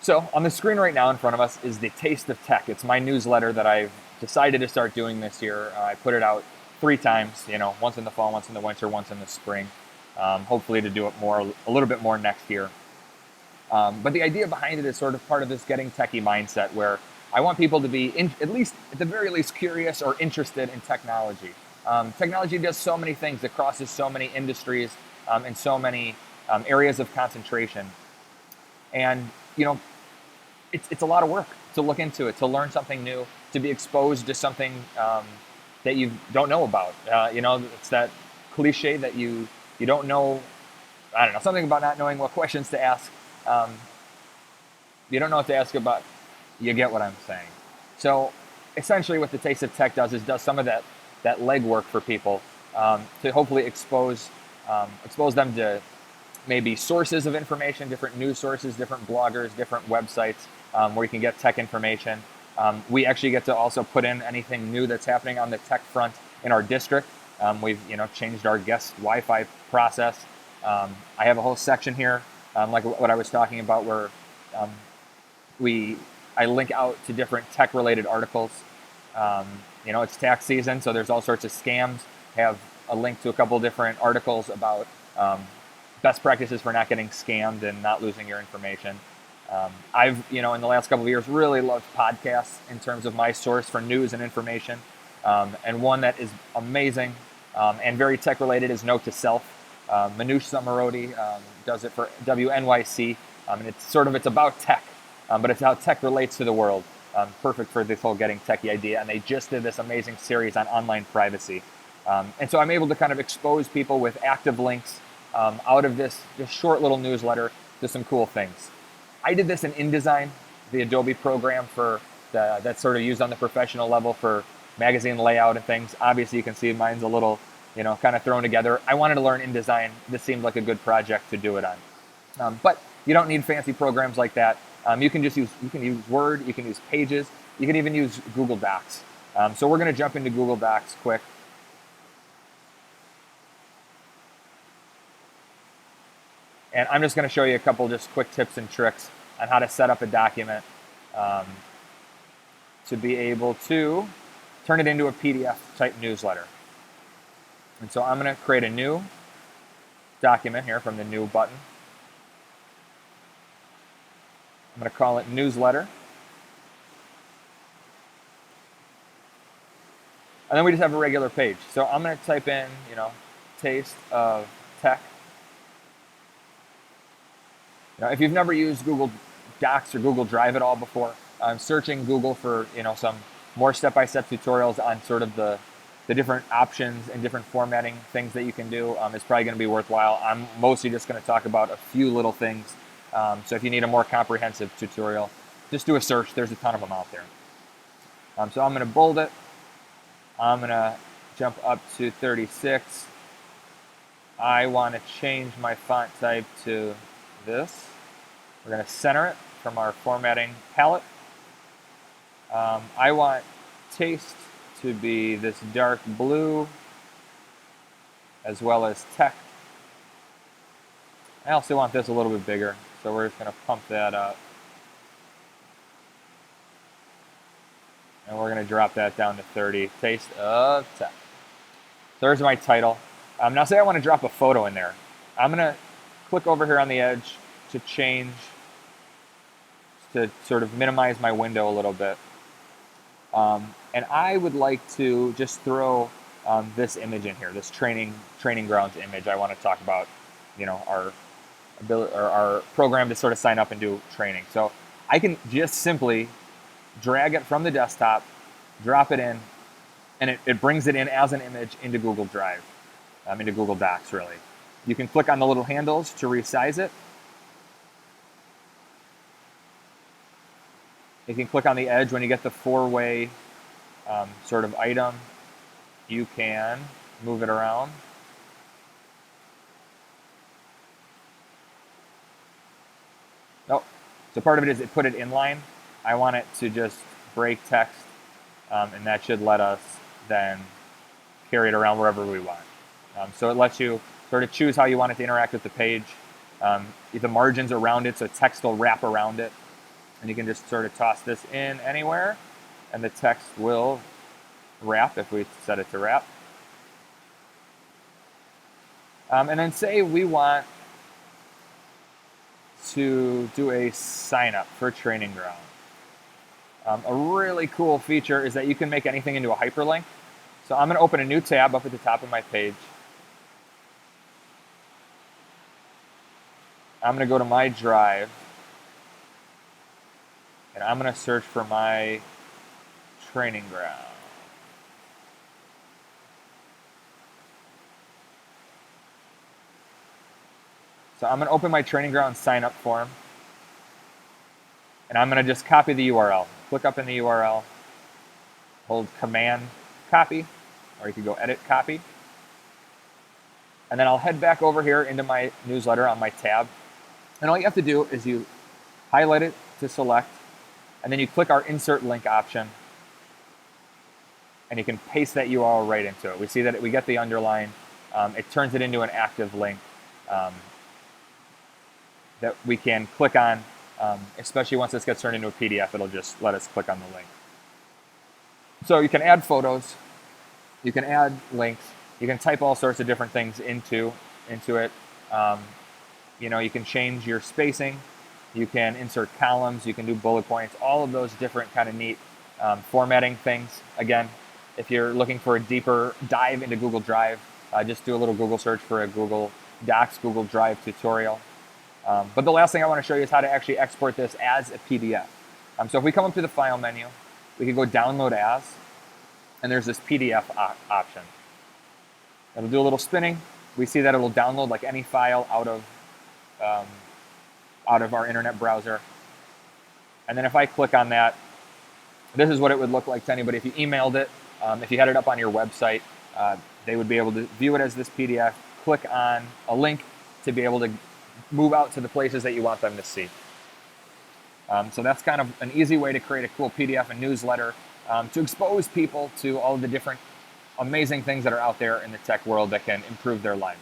So on the screen right now in front of us is the Taste of Tech. It's my newsletter that I've decided to start doing this year. I put it out 3 times, once in the fall, once in the winter, once in the spring. Hopefully to do it a little bit more next year. But the idea behind it is sort of part of this getting techie mindset where I want people to be, at least at the very least, curious or interested in technology. Technology does so many things. It crosses so many industries and so many areas of concentration. And, it's a lot of work to look into it, to learn something new, to be exposed to something that you don't know about. It's that cliche that you don't know, I don't know, something about not knowing what questions to ask. Um, you don't know what to ask about. You get what I'm saying. So essentially what the Taste of Tech does some of that legwork for people to hopefully expose them to maybe sources of information, different news sources, different bloggers, different websites where you can get tech information. We actually get to also put in anything new that's happening on the tech front in our district. We've changed our guest Wi-Fi process. I have a whole section here, like what I was talking about, where um, I link out to different tech-related articles. It's tax season, so there's all sorts of scams. I have a link to a couple different articles about best practices for not getting scammed and not losing your information. I've, in the last couple of years, really loved podcasts in terms of my source for news and information. And one that is amazing and very tech-related is Note to Self. Manoush Zomorodi does it for WNYC. And it's about tech, but it's how tech relates to the world. Perfect for this whole getting techie idea. And they just did this amazing series on online privacy. And so I'm able to kind of expose people with active links out of this short little newsletter to some cool things. I did this in InDesign, the Adobe program that's sort of used on the professional level for magazine layout and things. Obviously, you can see mine's a little, kind of thrown together. I wanted to learn InDesign. This seemed like a good project to do it on. But you don't need fancy programs like that. You can use Word, you can use Pages, you can even use Google Docs. So we're going to jump into Google Docs quick. And I'm just going to show you a couple just quick tips and tricks on how to set up a document to be able to turn it into a PDF type newsletter. And so I'm going to create a new document here from the New button. I'm going to call it Newsletter. And then we just have a regular page. So I'm going to type in, Taste of Tech. If you've never used Google Docs or Google Drive at all before, I'm searching Google for some more step-by-step tutorials on sort of the different options and different formatting things that you can do. It's probably going to be worthwhile. I'm mostly just going to talk about a few little things. So if you need a more comprehensive tutorial, just do a search. There's a ton of them out there. So I'm going to bold it. I'm going to jump up to 36. I want to change my font type to this. We're going to center it from our formatting palette. I want taste to be this dark blue, as well as tech. I also want this a little bit bigger, so we're just going to pump that up. And we're going to drop that down to 30. Taste of Tech. There's my title. Now say I want to drop a photo in there. I'm going to click over here on the edge to change, to sort of minimize my window a little bit. And I would like to just throw this image in here, this training grounds image. I want to talk about, our program to sort of sign up and do training. So I can just simply drag it from the desktop, drop it in, and it brings it in as an image into Google Drive, into Google Docs, really. You can click on the little handles to resize it. You can click on the edge when you get the four-way sort of item. You can move it around. Oh, so part of it is it put it inline. I want it to just break text, and that should let us then carry it around wherever we want. So it lets you sort of choose how you want it to interact with the page. The margins around it, so text will wrap around it. And you can just sort of toss this in anywhere, and the text will wrap if we set it to wrap. And then say we want to do a sign up for Training Ground. A really cool feature is that you can make anything into a hyperlink. So I'm going to open a new tab up at the top of my page. I'm going to go to my drive, and I'm going to search for my Training Ground. So I'm going to open my Training Ground sign up form, and I'm going to just copy the URL. Click up in the URL, hold Command copy, or you could go edit copy. And then I'll head back over here into my newsletter on my tab. And all you have to do is you highlight it to select, and then you click our insert link option, and you can paste that URL right into it. We see that we get the underline. It turns it into an active link that we can click on, especially once this gets turned into a PDF, it'll just let us click on the link. So you can add photos, you can add links, you can type all sorts of different things into it. You can change your spacing, you can insert columns, you can do bullet points, all of those different kind of neat formatting things. Again, if you're looking for a deeper dive into Google Drive, just do a little Google search for a Google Docs, Google Drive tutorial. But the last thing I want to show you is how to actually export this as a PDF. So if we come up to the File menu, we can go Download As, and there's this PDF option. It'll do a little spinning. We see that it'll download like any file out of our internet browser. And then if I click on that, this is what it would look like to anybody if you emailed it. If you had it up on your website, they would be able to view it as this PDF, click on a link to be able to move out to the places that you want them to see. So that's kind of an easy way to create a cool PDF and newsletter to expose people to all of the different amazing things that are out there in the tech world that can improve their lives.